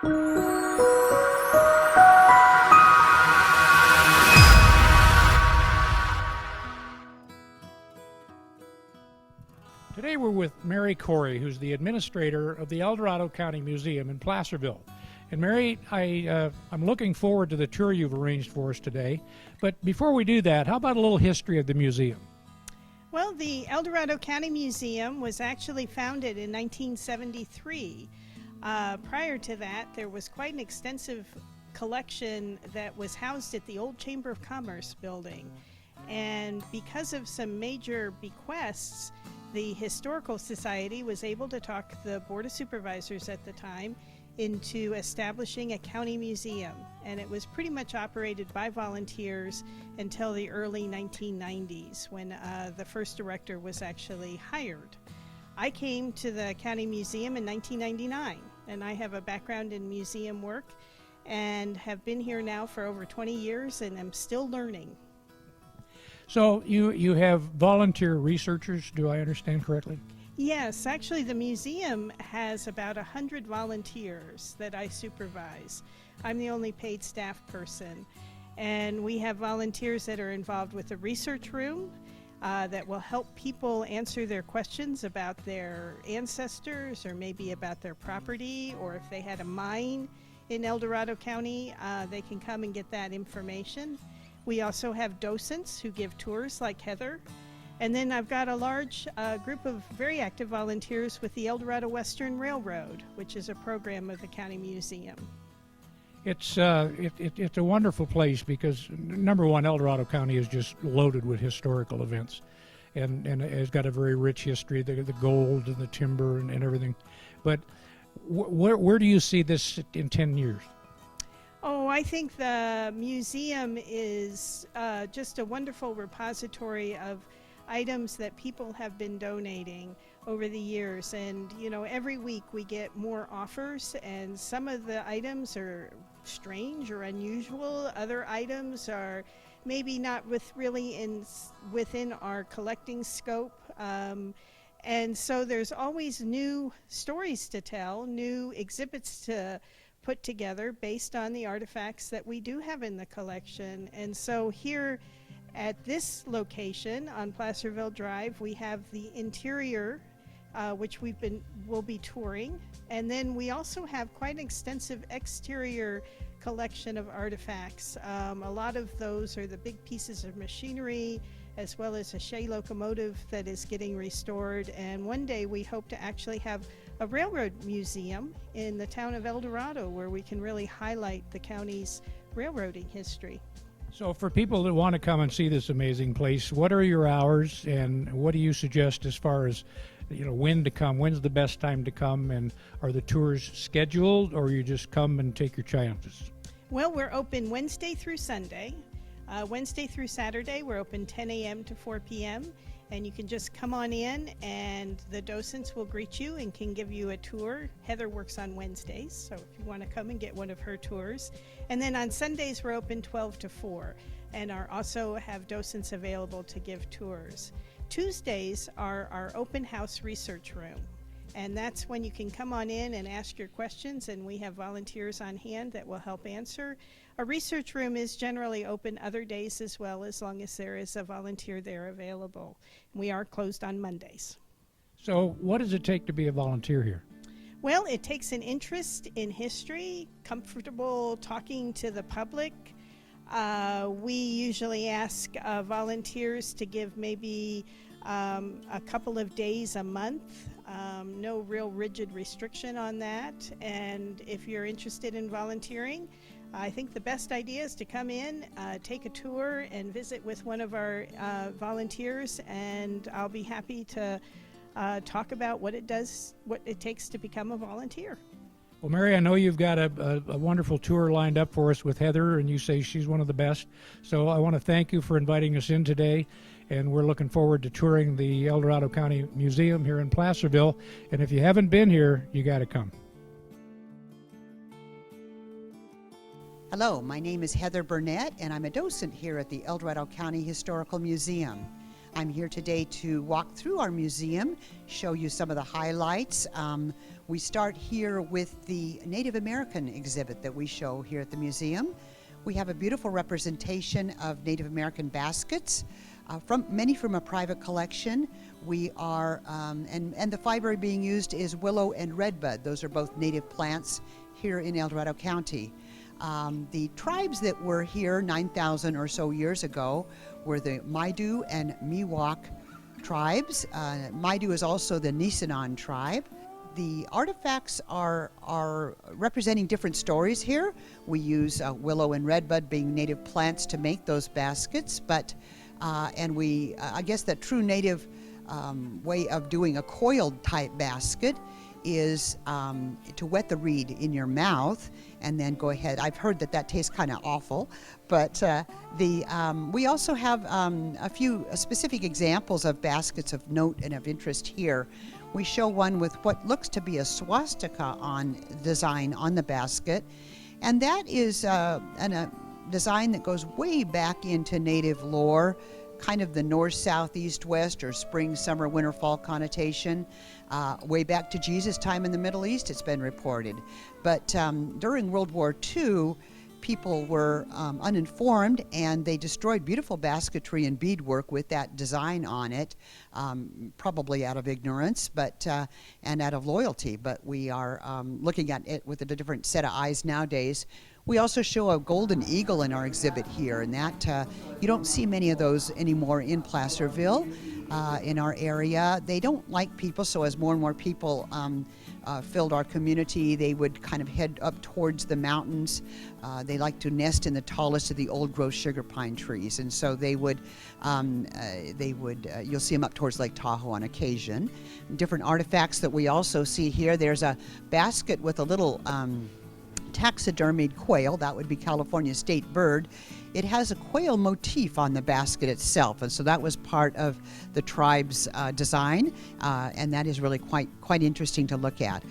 Today we're with Mary Corey, who's the administrator of the El Dorado County Museum in Placerville. And Mary, I'm looking forward to the tour you've arranged for us today. But before we do that, how about a little history of the museum? Well, the El Dorado County Museum was actually founded in 1973. Prior to that, there was quite an extensive collection that was housed at the old Chamber of Commerce building. And because of some major bequests, the Historical Society was able to talk the Board of Supervisors at the time into establishing a county museum, and it was pretty much operated by volunteers until the early 1990s when the first director was actually hired. I came to the county museum in 1999, and I have a background in museum work and have been here now for over 20 years and am still learning. So you have volunteer researchers, do I understand correctly? Yes, actually the museum has about 100 volunteers that I supervise. I'm the only paid staff person. And we have volunteers that are involved with the research room that will help people answer their questions about their ancestors or maybe about their property, or if they had a mine in El Dorado County, they can come and get that information. We also have docents who give tours like Heather. And then I've got a large group of very active volunteers with the El Dorado Western Railroad, which is a program of the County Museum. It's a wonderful place because, number one, El Dorado County is just loaded with historical events. And it's got a very rich history, the gold and the timber and everything. But where do you see this in 10 years? Oh, I think the museum is just a wonderful repository of items that people have been donating over the years. And, you know, every week we get more offers, and some of the items are strange or unusual. Other items are maybe not within our collecting scope. And so there's always new stories to tell, new exhibits to put together based on the artifacts that we do have in the collection. And so here at this location on Placerville Drive, we have the interior, which we'll be touring. And then we also have quite an extensive exterior collection of artifacts. A lot of those are the big pieces of machinery, as well as a Shay locomotive that is getting restored. And one day we hope to actually have a railroad museum in the town of El Dorado where we can really highlight the county's railroading history. So for people that want to come and see this amazing place, what are your hours and what do you suggest as far as, you know, when to come? When's the best time to come, and are the tours scheduled or you just come and take your chances? Well, we're open Wednesday through Sunday. Wednesday through Saturday, we're open 10 a.m. to 4 p.m. And you can just come on in and the docents will greet you and can give you a tour. Heather works on Wednesdays, so if you want to come and get one of her tours. And then on Sundays, we're open 12 to 4 and also have docents available to give tours. Tuesdays are our open house research room. And that's when you can come on in and ask your questions, and we have volunteers on hand that will help answer. A research room is generally open other days as well, as long as there is a volunteer there available. We are closed on Mondays. So what does it take to be a volunteer here? Well, it takes an interest in history, comfortable talking to the public. We usually ask volunteers to give maybe a couple of days a month. No real rigid restriction on that. And if you're interested in volunteering, I think the best idea is to come in, take a tour, and visit with one of our volunteers, and I'll be happy to talk about what it takes to become a volunteer. Well, Mary, I know you've got a wonderful tour lined up for us with Heather, and you say she's one of the best. So I want to thank you for inviting us in today, and we're looking forward to touring the El Dorado County Museum here in Placerville. And if you haven't been here, you got to come. Hello, my name is Heather Burnett, and I'm a docent here at the El Dorado County Historical Museum. I'm here today to walk through our museum, show you some of the highlights. We start here with the Native American exhibit that we show here at the museum. We have a beautiful representation of Native American baskets, many from a private collection. We are, and the fiber being used is willow and redbud. Those are both native plants here in El Dorado County. The tribes that were here 9,000 or so years ago were the Maidu and Miwok tribes. Maidu is also the Nisenan tribe. The artifacts are representing different stories here. We use willow and redbud being native plants to make those baskets, but I guess the true native way of doing a coiled type basket is to wet the reed in your mouth and then go ahead. I've heard that tastes kind of awful, but we also have a few specific examples of baskets of note and of interest here. We show one with what looks to be a swastika design on the basket, and that is a design that goes way back into Native lore, kind of the north, south, east, west, or spring, summer, winter, fall connotation. Way back to Jesus' time in the Middle East, it's been reported. But during World War II, people were uninformed, and they destroyed beautiful basketry and beadwork with that design on it, probably out of ignorance, and out of loyalty. But we are looking at it with a different set of eyes nowadays. We also show a golden eagle in our exhibit here, and that you don't see many of those anymore in Placerville, in our area. They don't like people, so as more and more people filled our community, they would kind of head up towards the mountains. They like to nest in the tallest of the old-growth sugar pine trees, and so they would you'll see them up towards Lake Tahoe on occasion. Different artifacts that we also see here. There's a basket with a little taxidermied quail. That would be California's state bird. It has a quail motif on the basket itself, and so that was part of the tribe's design, and that is really quite interesting to look at.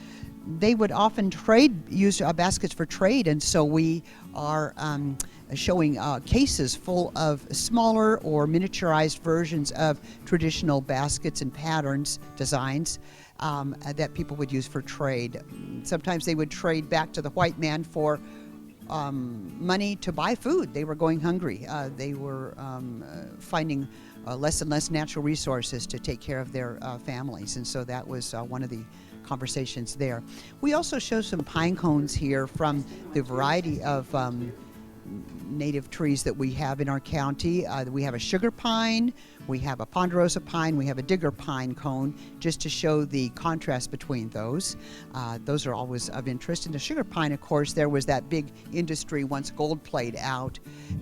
They would often use baskets for trade, and so we are showing cases full of smaller or miniaturized versions of traditional baskets and patterns, designs, that people would use for trade. Sometimes they would trade back to the white man for money to buy food. They were going hungry. They were finding less and less natural resources to take care of their families, and so that was one of the conversations there. We also show some pine cones here from the variety of native trees that we have in our county. We have a sugar pine, we have a ponderosa pine, we have a digger pine cone, just to show the contrast between those. Those are always of interest. And the sugar pine, of course, there was that big industry once gold played out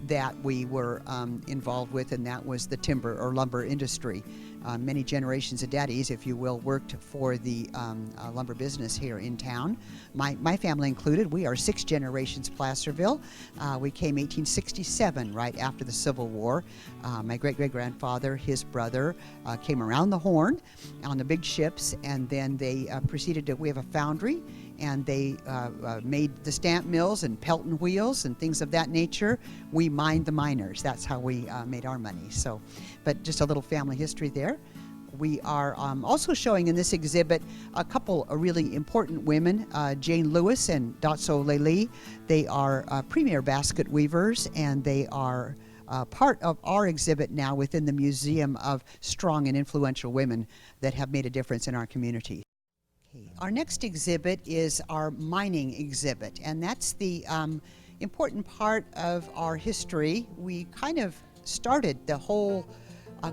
that we were involved with, and that was the timber or lumber industry. Many generations of daddies, if you will, worked for the lumber business here in town. My family included. We are 6 generations Placerville. We came 1867, right after the Civil War. My great-great-grandfather, his brother, came around the Horn on the big ships, and then they proceeded to, we have a foundry, and they made the stamp mills and Pelton wheels and things of that nature. We mined the miners. That's how we made our money. So, but just a little family history there. We are also showing in this exhibit a couple of really important women, Jane Lewis and Dotso Lely. They are premier basket weavers, and they are part of our exhibit now within the Museum of Strong and Influential Women that have made a difference in our community. Our next exhibit is our mining exhibit, and that's the important part of our history. We kind of started the whole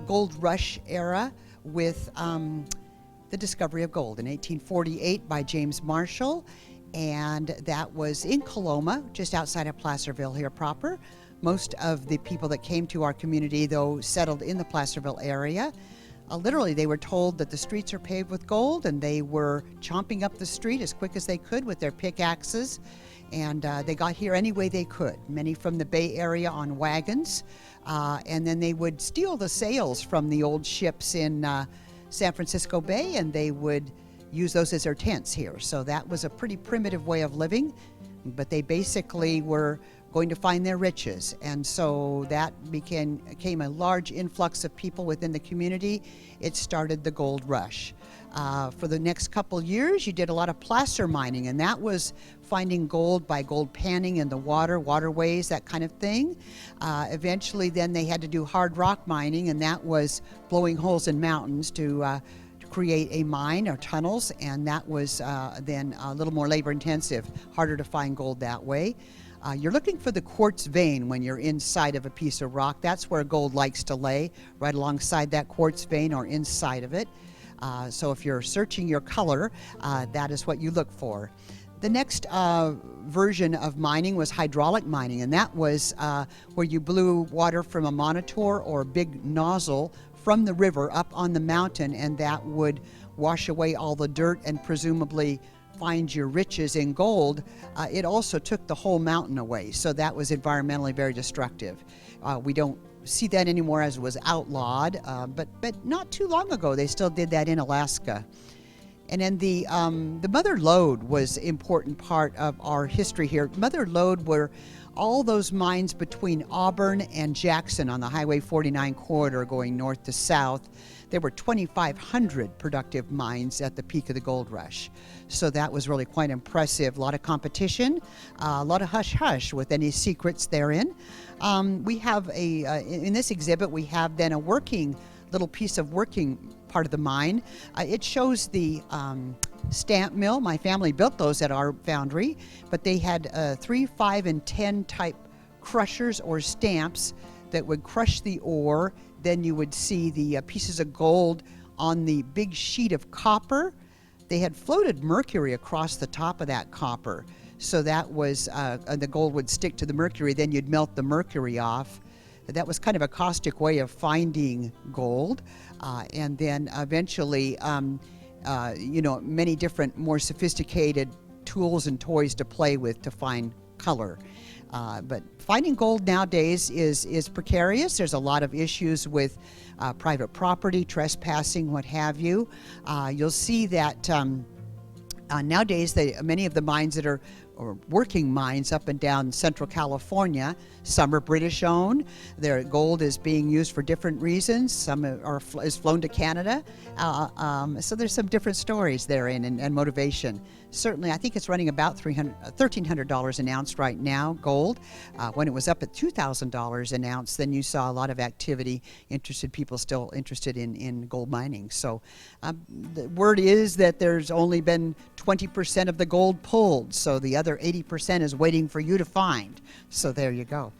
gold rush era with the discovery of gold in 1848 by James Marshall, and that was in Coloma, just outside of Placerville here proper. Most of the people that came to our community, though, settled in the Placerville area. Literally, they were told that the streets are paved with gold, and they were chomping up the street as quick as they could with their pickaxes, and they got here any way they could. Many from the Bay Area on wagons, and then they would steal the sails from the old ships in San Francisco Bay, and they would use those as their tents here. So that was a pretty primitive way of living. but they basically were going to find their riches. And so that became a large influx of people within the community. It started the gold rush. For the next couple years, you did a lot of placer mining, and that was finding gold by gold panning in the waterways, that kind of thing. Eventually, then they had to do hard rock mining, and that was blowing holes in mountains to create a mine or tunnels, and that was then a little more labor intensive, harder to find gold that way. You're looking for the quartz vein when you're inside of a piece of rock. That's where gold likes to lay, right alongside that quartz vein or inside of it. So if you're searching your color, that is what you look for. The next version of mining was hydraulic mining, and that was where you blew water from a monitor or a big nozzle from the river up on the mountain, and that would wash away all the dirt and presumably find your riches in gold. It also took the whole mountain away, so that was environmentally very destructive. We don't see that anymore as it was outlawed, but not too long ago they still did that in Alaska. And then the Mother Lode was an important part of our history here. Mother Lode were all those mines between Auburn and Jackson on the Highway 49 corridor going north to south. There were 2,500 productive mines at the peak of the gold rush. So that was really quite impressive. A lot of competition, a lot of hush-hush with any secrets therein. We have in this exhibit, we have then a little piece of working part of the mine. It shows the stamp mill. My family built those at our foundry, but they had 3, 5, and 10 type crushers or stamps that would crush the ore. Then you would see the pieces of gold on the big sheet of copper. They had floated mercury across the top of that copper. So that was, the gold would stick to the mercury, then you'd melt the mercury off. That was kind of a caustic way of finding gold. And then eventually, many different more sophisticated tools and toys to play with to find color. But finding gold nowadays is precarious. There's a lot of issues with private property, trespassing, what have you. You'll see that nowadays many of the mines that are working mines up and down Central California, some are British owned. Their gold is being used for different reasons. Some is flown to Canada. So there's some different stories therein and motivation. Certainly, I think it's running about $1,300 an ounce right now, gold. When it was up at $2,000 an ounce, then you saw a lot of activity, people still interested in gold mining. So the word is that there's only been 20% of the gold pulled, so the other 80% is waiting for you to find. So there you go.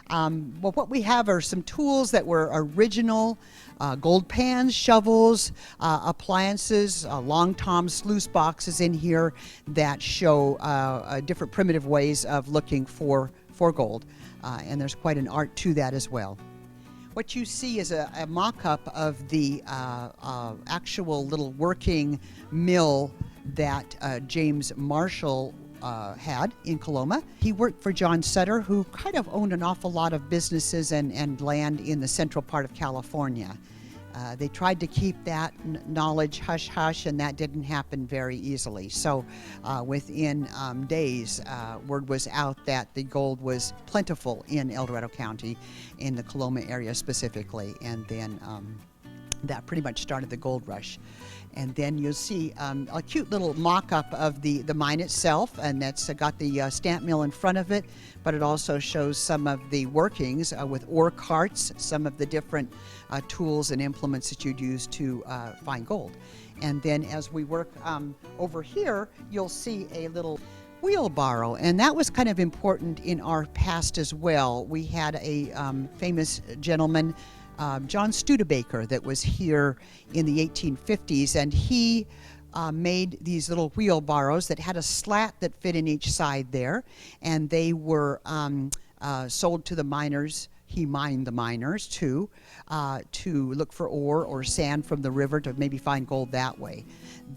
Well, what we have are some tools that were original, gold pans, shovels, appliances, long tom sluice boxes in here that show different primitive ways of looking for gold. And there's quite an art to that as well. What you see is a mock-up of the actual little working mill that James Marshall had in Coloma. He worked for John Sutter, who kind of owned an awful lot of businesses and land in the central part of California. They tried to keep that knowledge hush-hush, and that didn't happen very easily. So within days, word was out that the gold was plentiful in El Dorado County, in the Coloma area specifically, and then that pretty much started the gold rush. And then you'll see a cute little mock-up of the mine itself, and that's got the stamp mill in front of it, but it also shows some of the workings with ore carts, some of the different tools and implements that you'd use to find gold. And then as we work over here, you'll see a little wheelbarrow, and that was kind of important in our past as well. We had a famous gentleman, John Studebaker, that was here in the 1850s, and he made these little wheelbarrows that had a slat that fit in each side there, and they were sold to the miners he mined the miners to look for ore or sand from the river to maybe find gold that way.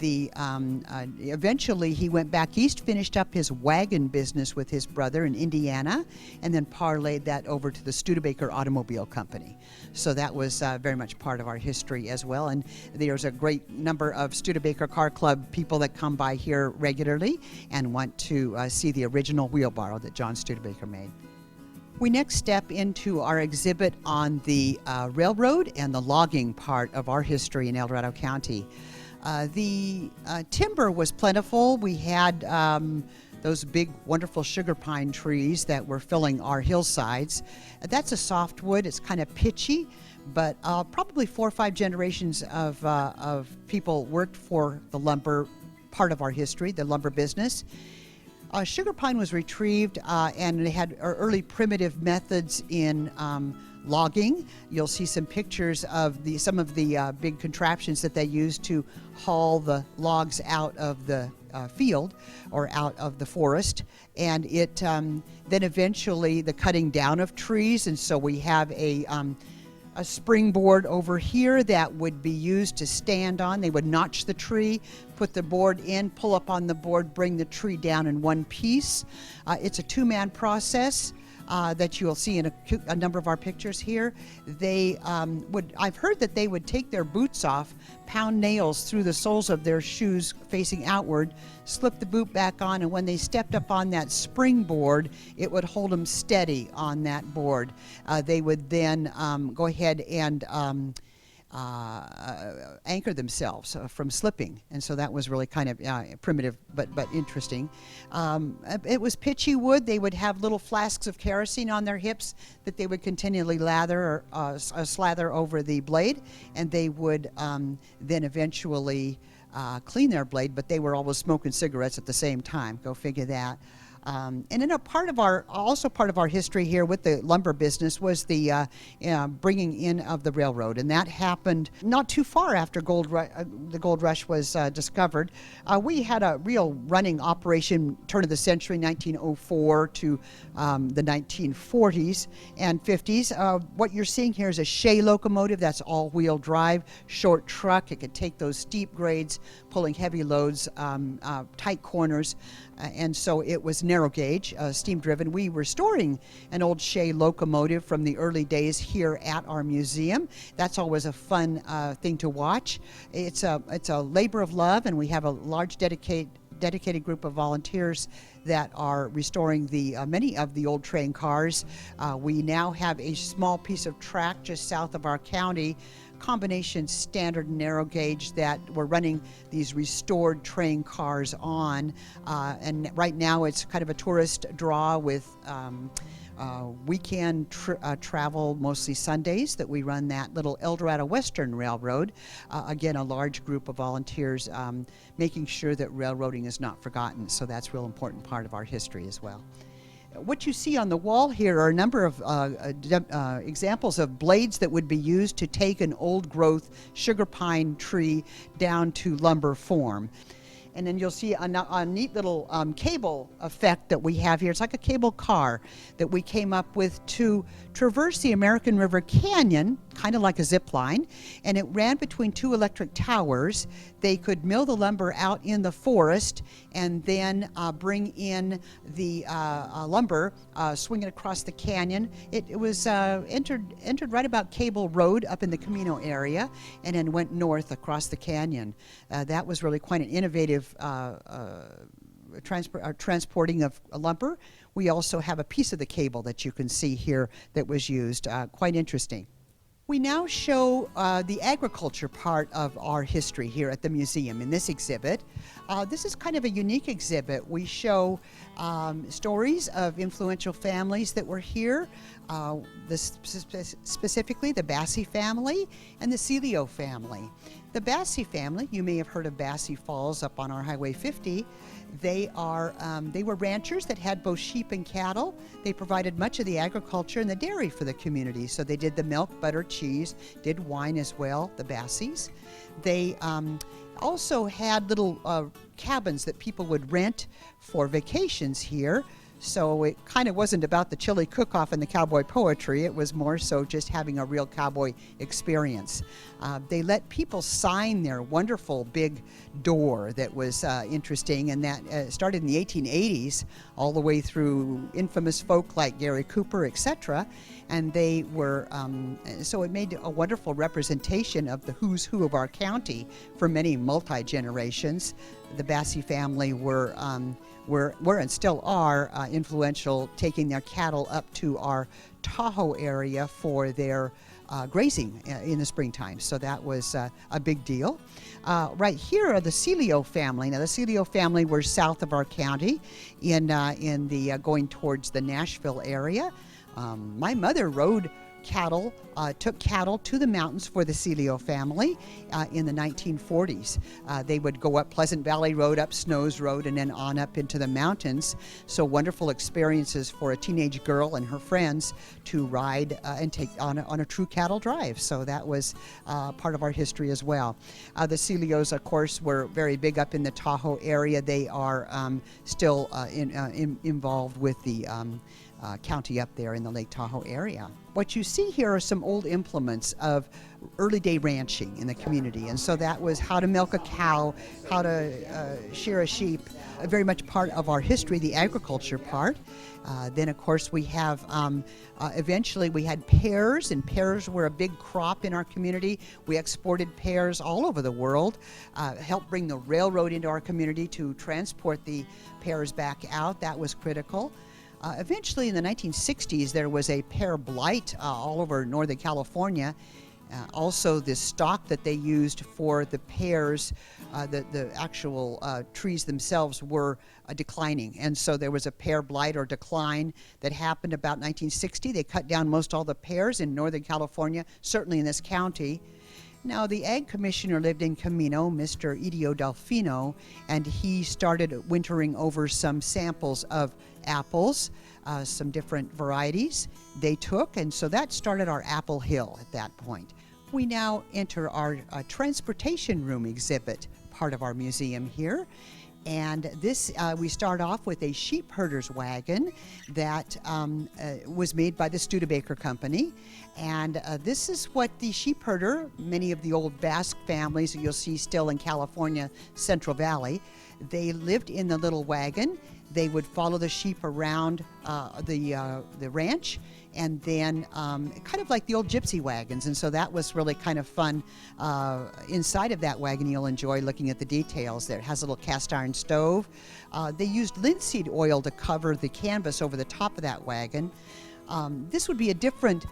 Eventually he went back east, finished up his wagon business with his brother in Indiana, and then parlayed that over to the Studebaker Automobile Company. So that was very much part of our history as well. And there's a great number of Studebaker Car Club people that come by here regularly and want to see the original wheelbarrow that John Studebaker made. We next step into our exhibit on the railroad and the logging part of our history in El Dorado County. The timber was plentiful. We had those big, wonderful sugar pine trees that were filling our hillsides. That's a softwood. It's kind of pitchy, but probably 4 or 5 generations of people worked for the lumber part of our history, the lumber business. Sugar pine was retrieved, and they had early primitive methods in logging. You'll see some pictures of some of the big contraptions that they used to haul the logs out of the field or out of the forest, and it then eventually the cutting down of trees, and so we have a springboard over here that would be used to stand on. They would notch the tree, put the board in, pull up on the board, bring the tree down in one piece. It's a 2-man process that you'll see in a number of our pictures here. I've heard that they would take their boots off, pound nails through the soles of their shoes facing outward, slip the boot back on, and when they stepped up on that springboard, it would hold them steady on that board. They would then go ahead and anchor themselves from slipping, and so that was really kind of primitive but interesting. It was pitchy wood. They would have little flasks of kerosene on their hips that they would continually lather or slather over the blade, and they would then eventually clean their blade, but they were always smoking cigarettes at the same time. Go figure that. And then part of our history here with the lumber business was the bringing in of the railroad, and that happened not too far after the gold rush was discovered. We had a real running operation turn of the century, 1904 to the 1940s and 50s. What you're seeing here is a Shay locomotive. That's all-wheel drive, short truck. It could take those steep grades, pulling heavy loads, tight corners, and so it was narrow gauge, steam driven. We were storing an old Shay locomotive from the early days here at our museum. That's always a fun thing to watch. It's a labor of love, and we have a large dedicated group of volunteers that are restoring many of the old train cars. We now have a small piece of track just south of our county, combination standard narrow gauge, that we're running these restored train cars on, and right now it's kind of a tourist draw with weekend travel, mostly Sundays, that we run that little El Dorado Western Railroad. Again, a large group of volunteers making sure that railroading is not forgotten, so that's a real important part of our history as well. What you see on the wall here are a number of examples of blades that would be used to take an old growth sugar pine tree down to lumber form. And then you'll see a neat little cable effect that we have here. It's like a cable car that we came up with to traverse the American River Canyon, kind of like a zip line, and it ran between 2 electric towers. They could mill the lumber out in the forest and then bring in the lumber, swing it across the canyon. It was entered right about Cable Road up in the Camino area, and then went north across the canyon. That was really quite an innovative transporting of lumber. We also have a piece of the cable that you can see here that was used. Quite interesting. We now show the agriculture part of our history here at the museum in this exhibit. This is kind of a unique exhibit. We show stories of influential families that were here, specifically the Bassey family and the Celio family. The Bassey family, you may have heard of Bassey Falls up on our Highway 50. They were ranchers that had both sheep and cattle. They provided much of the agriculture and the dairy for the community. So they did the milk, butter, cheese, did wine as well, the Basseys. They also had little cabins that people would rent for vacations here. So it kind of wasn't about the chili cook-off and the cowboy poetry. It was more so just having a real cowboy experience. They let people sign their wonderful big door that was interesting, and that started in the 1880s all the way through infamous folk like Gary Cooper, etc. And they were, so it made a wonderful representation of the who's who of our county for many multi-generations. The Bassey family were and still are influential, taking their cattle up to our Tahoe area for their grazing in the springtime. So that was a big deal. Right here are the Celio family. Now the Celio family were south of our county in the going towards the Nashville area. My mother rode cattle, took cattle to the mountains for the Celio family in the 1940s. They would go up Pleasant Valley Road, up Snows Road, and then on up into the mountains. So wonderful experiences for a teenage girl and her friends to ride and take on a true cattle drive. So that was part of our history as well. The Celios, of course, were very big up in the Tahoe area. They are still involved with the county up there in the Lake Tahoe area. What you see here are some old implements of early day ranching in the community, and so that was how to milk a cow, how to shear a sheep, very much part of our history, the agriculture part. Then of course we have, eventually we had pears, and pears were a big crop in our community. We exported pears all over the world, helped bring the railroad into our community to transport the pears back out. That was critical. Eventually in the 1960s there was a pear blight all over Northern California. Also the stock that they used for the pears, the actual trees themselves were declining, and so there was a pear blight or decline that happened about 1960. They cut down most all the pears in Northern California, certainly in this county. Now, the Ag Commissioner lived in Camino, Mr. Idio Delfino, and he started wintering over some samples of apples, some different varieties they took, and so that started our Apple Hill at that point. We now enter our transportation room exhibit, part of our museum here. And this, we start off with a sheep herder's wagon that was made by the Studebaker Company. And this is what the sheep herder, many of the old Basque families that you'll see still in California, Central Valley, they lived in the little wagon. They would follow the sheep around the ranch, and then kind of like the old gypsy wagons. And so that was really kind of fun. Inside of that wagon, you'll enjoy looking at the details there. It has a little cast iron stove. They used linseed oil to cover the canvas over the top of that wagon. This would be a different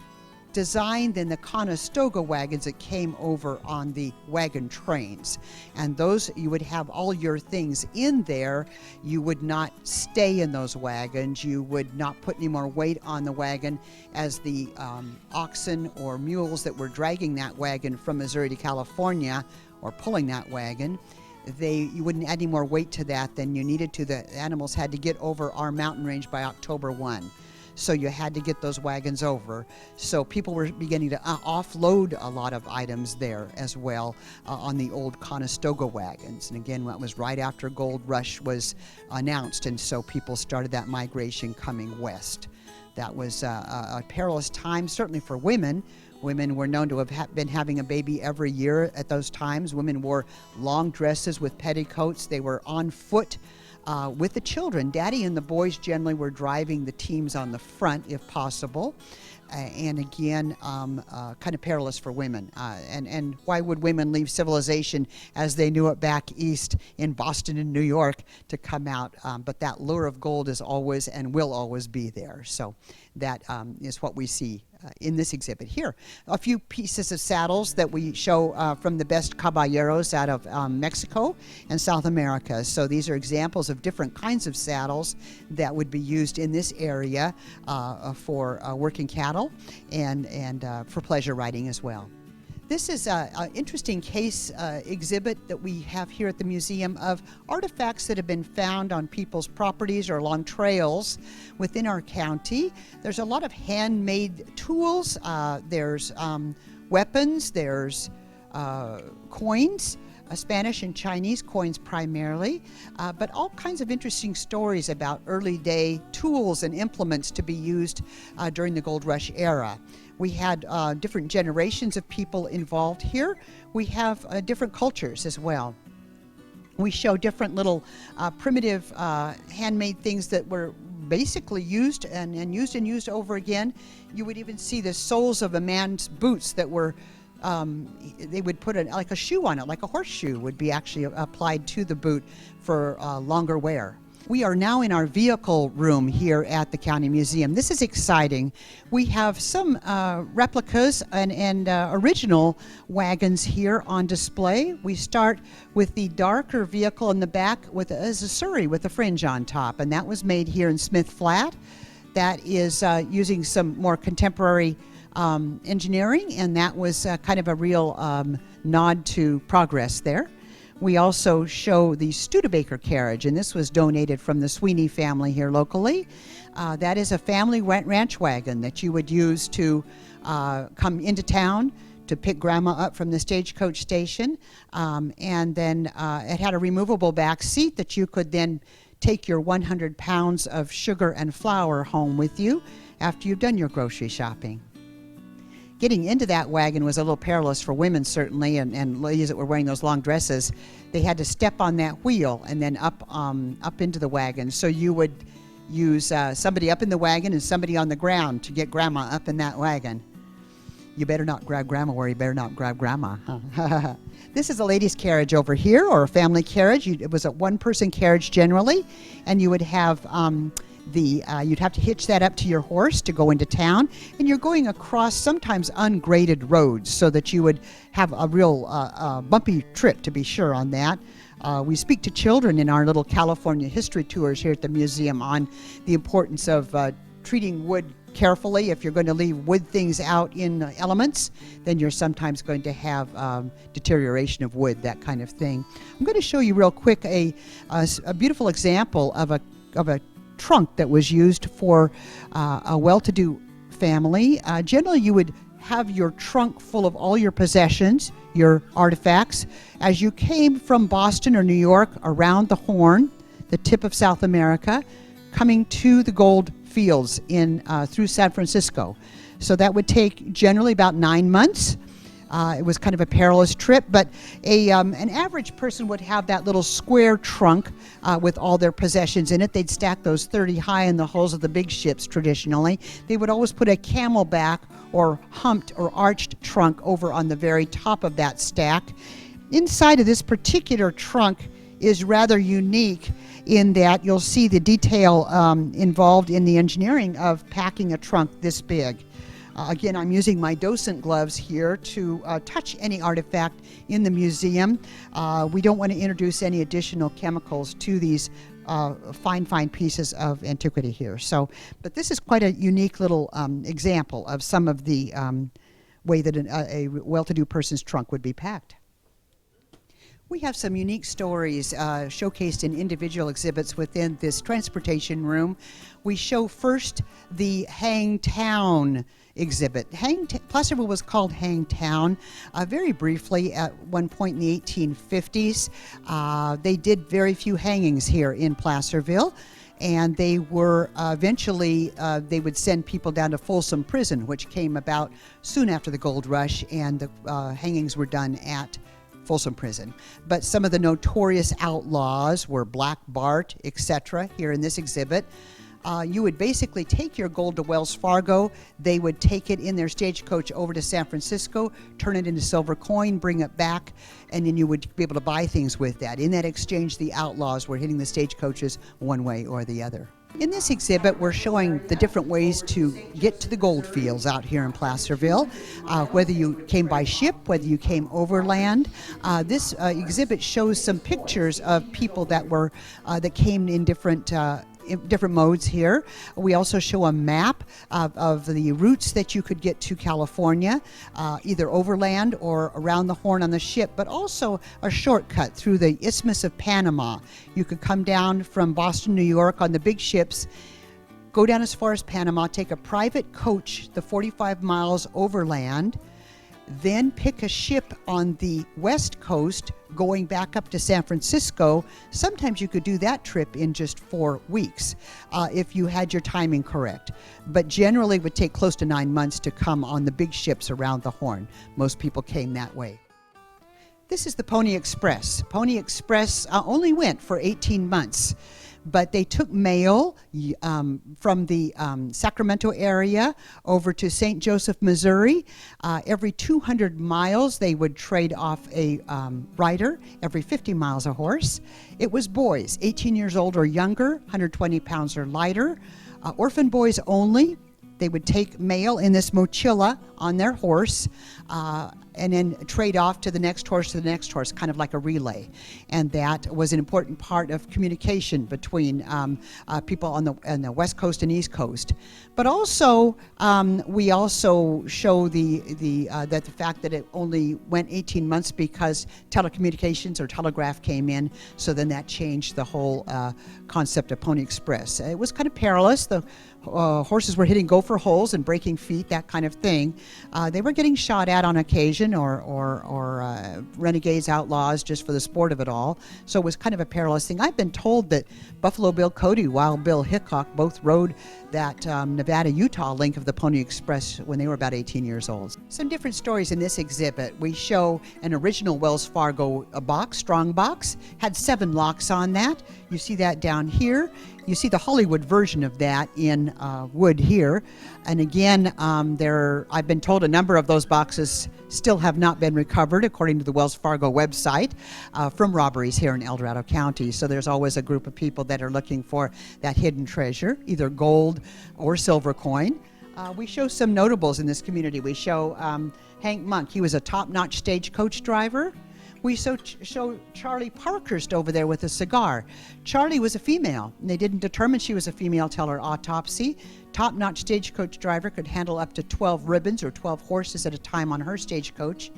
design than the Conestoga wagons that came over on the wagon trains. And those, you would have all your things in there. You would not stay in those wagons. You would not put any more weight on the wagon, as the oxen or mules that were dragging that wagon from Missouri to California or pulling that wagon, you wouldn't add any more weight to that than you needed to. The animals had to get over our mountain range by October 1. So you had to get those wagons over. So people were beginning to offload a lot of items there as well on the old Conestoga wagons. And again, that was right after Gold Rush was announced, and so people started that migration coming west. That was a perilous time, certainly for women. Women were known to have been having a baby every year at those times. Women wore long dresses with petticoats. They were on foot with the children. Daddy and the boys generally were driving the teams on the front if possible. And again, kind of perilous for women. And why would women leave civilization as they knew it back east in Boston and New York to come out? But that lure of gold is always and will always be there. So that is what we see in this exhibit here. A few pieces of saddles that we show from the best caballeros out of Mexico and South America. So these are examples of different kinds of saddles that would be used in this area for working cattle and for pleasure riding as well. This is an interesting case exhibit that we have here at the museum of artifacts that have been found on people's properties or along trails within our county. There's a lot of handmade tools. There's weapons. There's coins. Spanish and Chinese coins primarily, but all kinds of interesting stories about early day tools and implements to be used during the gold rush era. We had different generations of people involved here. We have different cultures as well. We show different little primitive handmade things that were basically used and used over again. You would even see the soles of a man's boots that were they would put like a shoe on it, like a horseshoe would be actually applied to the boot for longer wear. We are now in our vehicle room here at the County Museum. This is exciting. We have some replicas and original wagons here on display. We start with the darker vehicle in the back as a Surrey with a fringe on top, and that was made here in Smith Flat. That is using some more contemporary engineering, and that was kind of a real nod to progress there. We also show the Studebaker carriage, and this was donated from the Sweeney family here locally. That is a family ranch wagon that you would use to come into town to pick Grandma up from the stagecoach station. And then it had a removable back seat that you could then take your 100 pounds of sugar and flour home with you after you've done your grocery shopping. Getting into that wagon was a little perilous for women, certainly, and ladies that were wearing those long dresses. They had to step on that wheel and then up into the wagon. So you would use somebody up in the wagon and somebody on the ground to get Grandma up in that wagon. You better not grab Grandma where you better not grab Grandma. Huh? This is a ladies' carriage over here, or a family carriage. It was a one-person carriage generally, and you would have you'd have to hitch that up to your horse to go into town, and you're going across sometimes ungraded roads so that you would have a real bumpy trip, to be sure, on that. We speak to children in our little California history tours here at the museum on the importance of treating wood carefully. If you're going to leave wood things out in the elements, then you're sometimes going to have deterioration of wood, that kind of thing. I'm going to show you real quick a beautiful example of a trunk that was used for a well-to-do family. Generally, you would have your trunk full of all your possessions, your artifacts. As you came from Boston or New York around the Horn, the tip of South America, coming to the gold fields through San Francisco. So that would take generally about 9 months. It was kind of a perilous trip, but an average person would have that little square trunk with all their possessions in it. They'd stack those 30 high in the hulls of the big ships traditionally. They would always put a camelback or humped or arched trunk over on the very top of that stack. Inside of this particular trunk is rather unique in that you'll see the detail involved in the engineering of packing a trunk this big. Again, I'm using my docent gloves here to touch any artifact in the museum. We don't want to introduce any additional chemicals to these fine pieces of antiquity here. But this is quite a unique little example of some of the way that a well-to-do person's trunk would be packed. We have some unique stories showcased in individual exhibits within this transportation room. We show first the Hangtown exhibit. Placerville was called Hangtown very briefly at one point in the 1850s. They did very few hangings here in Placerville, and they were eventually they would send people down to Folsom Prison, which came about soon after the gold rush, and the hangings were done at Folsom Prison. But some of the notorious outlaws were Black Bart, etc. here in this exhibit. You would basically take your gold to Wells Fargo. They would take it in their stagecoach over to San Francisco, turn it into silver coin, bring it back, and then you would be able to buy things with that. In that exchange, the outlaws were hitting the stagecoaches one way or the other. In this exhibit, we're showing the different ways to get to the gold fields out here in Placerville, whether you came by ship, whether you came overland. This exhibit shows some pictures of people that came in different modes here. We also show a map of the routes that you could get to California, either overland or around the Horn on the ship, but also a shortcut through the Isthmus of Panama. You could come down from Boston, New York on the big ships, go down as far as Panama, take a private coach the 45 miles overland, then pick a ship on the west coast going back up to San Francisco. Sometimes you could do that trip in just 4 weeks if you had your timing correct. But generally it would take close to 9 months to come on the big ships around the Horn. Most people came that way. This is the Pony Express. Pony Express only went for 18 months. But they took mail from the Sacramento area over to St. Joseph, Missouri. Every 200 miles, they would trade off a rider, every 50 miles a horse. It was boys, 18 years old or younger, 120 pounds or lighter, orphan boys only. They would take mail in this mochila on their horse and then trade off to the next horse, kind of like a relay. And that was an important part of communication between people on the West Coast and East Coast. But also, we also show the fact that it only went 18 months because telecommunications or telegraph came in, so then that changed the whole concept of Pony Express. It was kind of perilous. The horses were hitting gopher holes and breaking feet, that kind of thing. They were getting shot at on occasion, or renegades, outlaws, just for the sport of it all. So it was kind of a perilous thing. I've been told that Buffalo Bill Cody, Wild Bill Hickok, both rode that Nevada-Utah link of the Pony Express when they were about 18 years old. Some different stories in this exhibit. We show an original Wells Fargo box, strong box, had 7 locks on that. You see that down here. You see the Hollywood version of that in wood here. And again, I've been told a number of those boxes still have not been recovered, according to the Wells Fargo website, from robberies here in El Dorado County. So there's always a group of people that are looking for that hidden treasure, either gold or silver coin. We show some notables in this community. We show Hank Monk. He was a top-notch stagecoach driver. We show Charlie Parkhurst over there with a cigar. Charlie was a female, and they didn't determine she was a female till her autopsy. Top-notch stagecoach driver, could handle up to 12 ribbons or 12 horses at a time on her stagecoach,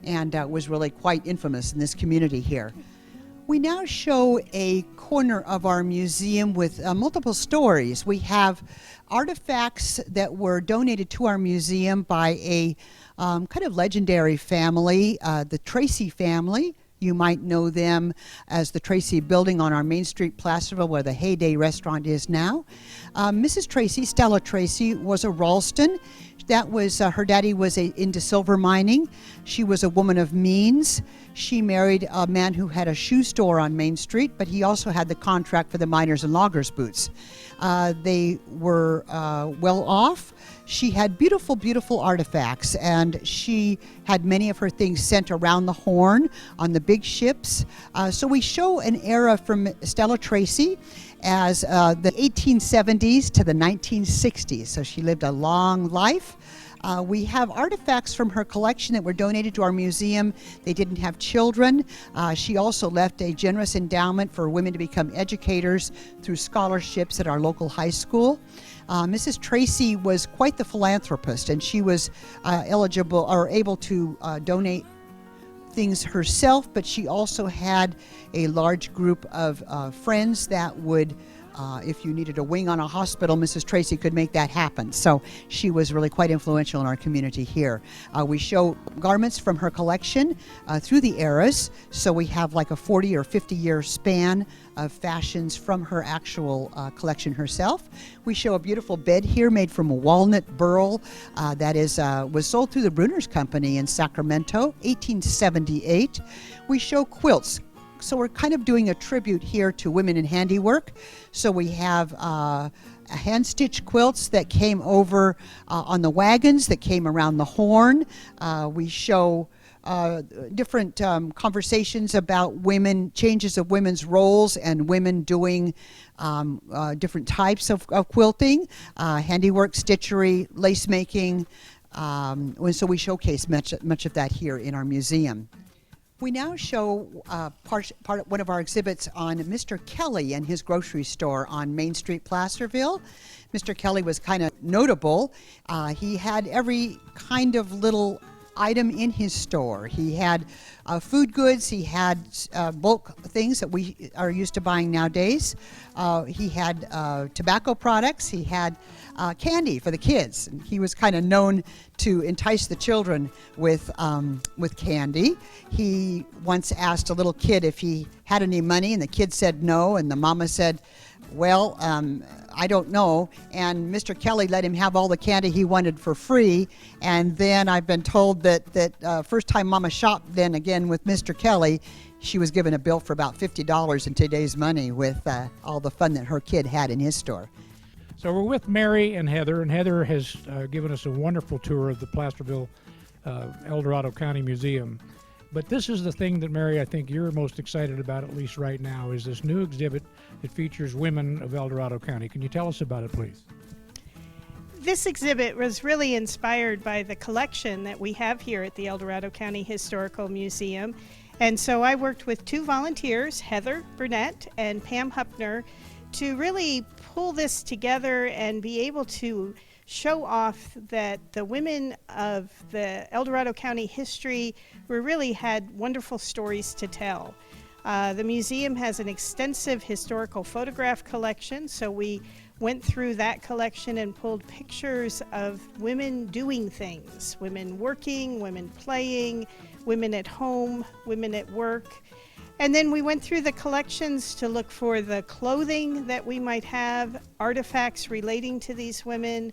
and was really quite infamous in this community here. We now show a corner of our museum with multiple stories. We have artifacts that were donated to our museum by a kind of legendary family, the Tracy family. You might know them as the Tracy building on our Main Street, Placerville, where the Heyday restaurant is now. Mrs. Tracy, Stella Tracy, was a Ralston. That was, her daddy was into silver mining. She was a woman of means. She married a man who had a shoe store on Main Street, but he also had the contract for the miners and loggers boots. They were well off. She had beautiful, beautiful artifacts, and she had many of her things sent around the Horn on the big ships. So we show an era from Stella Tracy as the 1870s to the 1960s. So she lived a long life. We have artifacts from her collection that were donated to our museum. They didn't have children. She also left a generous endowment for women to become educators through scholarships at our local high school. Mrs. Tracy was quite the philanthropist, and she was eligible or able to donate things herself, but she also had a large group of friends that would, if you needed a wing on a hospital, Mrs. Tracy could make that happen. So she was really quite influential in our community here. We show garments from her collection through the eras. So we have like a 40 or 50 year span of fashions from her actual collection herself. We show a beautiful bed here made from a walnut burl that was sold through the Brunner's Company in Sacramento, 1878. We show quilts. So we're kind of doing a tribute here to women in handiwork. So we have hand-stitched quilts that came over on the wagons that came around the Horn. We show different conversations about women, changes of women's roles and women doing different types of quilting, handiwork, stitchery, lace making. So we showcase much of that here in our museum. We now show one of our exhibits on Mr. Kelly and his grocery store on Main Street, Placerville. Mr. Kelly was kind of notable. He had every kind of little item in his store. He had food goods, he had bulk things that we are used to buying nowadays. He had tobacco products, he had candy for the kids. And he was kind of known to entice the children with candy. He once asked a little kid if he had any money, and the kid said no, and the mama said, well, I don't know. And Mr. Kelly let him have all the candy he wanted for free. And then I've been told that first time Mama shopped then again with Mr. Kelly, she was given a bill for about $50 in today's money with all the fun that her kid had in his store. So we're with Mary and Heather has given us a wonderful tour of the Placerville El Dorado County Museum. But this is the thing that, Mary, I think you're most excited about, at least right now, is this new exhibit that features women of El Dorado County. Can you tell us about it, please? This exhibit was really inspired by the collection that we have here at the El Dorado County Historical Museum. And so I worked with two volunteers, Heather Burnett and Pam Huppner, to really pull this together and be able to show off that the women of the El Dorado County history really had wonderful stories to tell. The museum has an extensive historical photograph collection, so we went through that collection and pulled pictures of women doing things, women working, women playing, women at home, women at work. And then we went through the collections to look for the clothing that we might have, artifacts relating to these women.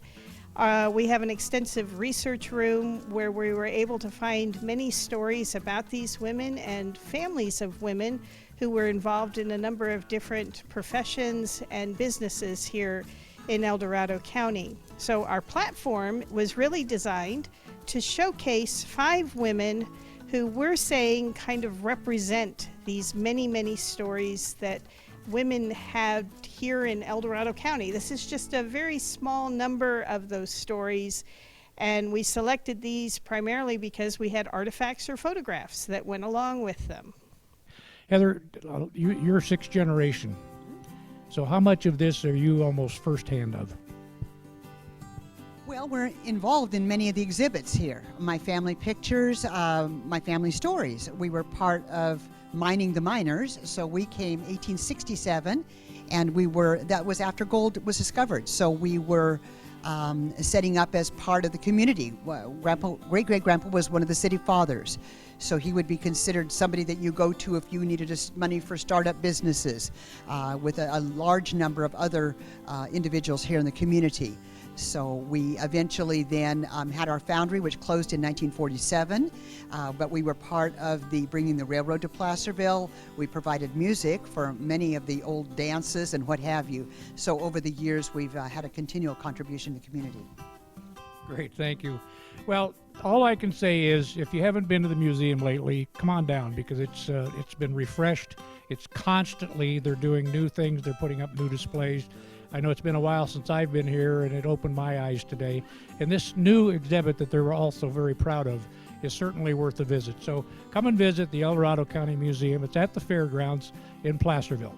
We have an extensive research room where we were able to find many stories about these women and families of women who were involved in a number of different professions and businesses here in El Dorado County. So our platform was really designed to showcase 5 women who we're saying kind of represent these many, many stories that women had here in El Dorado County. This is just a very small number of those stories, and we selected these primarily because we had artifacts or photographs that went along with them. Heather, you're 6th generation. So how much of this are you almost firsthand of? Well, we're involved in many of the exhibits here. My family pictures, my family stories. We were part of Mining the Miners, so we came 1867, and that was after gold was discovered. So we were setting up as part of the community. Great-great-grandpa was one of the city fathers, so he would be considered somebody that you go to if you needed money for startup businesses, with a large number of other individuals here in the community. So we eventually then had our foundry, which closed in 1947, but we were part of bringing the railroad to Placerville. We provided music for many of the old dances and what have you. So over the years, we've had a continual contribution to the community. Great, thank you. Well, all I can say is if you haven't been to the museum lately, come on down, because it's been refreshed. It's constantly, they're doing new things, they're putting up new displays. I know it's been a while since I've been here, and it opened my eyes today. And this new exhibit that they're also very proud of is certainly worth a visit. So come and visit the El Dorado County Museum. It's at the fairgrounds in Placerville.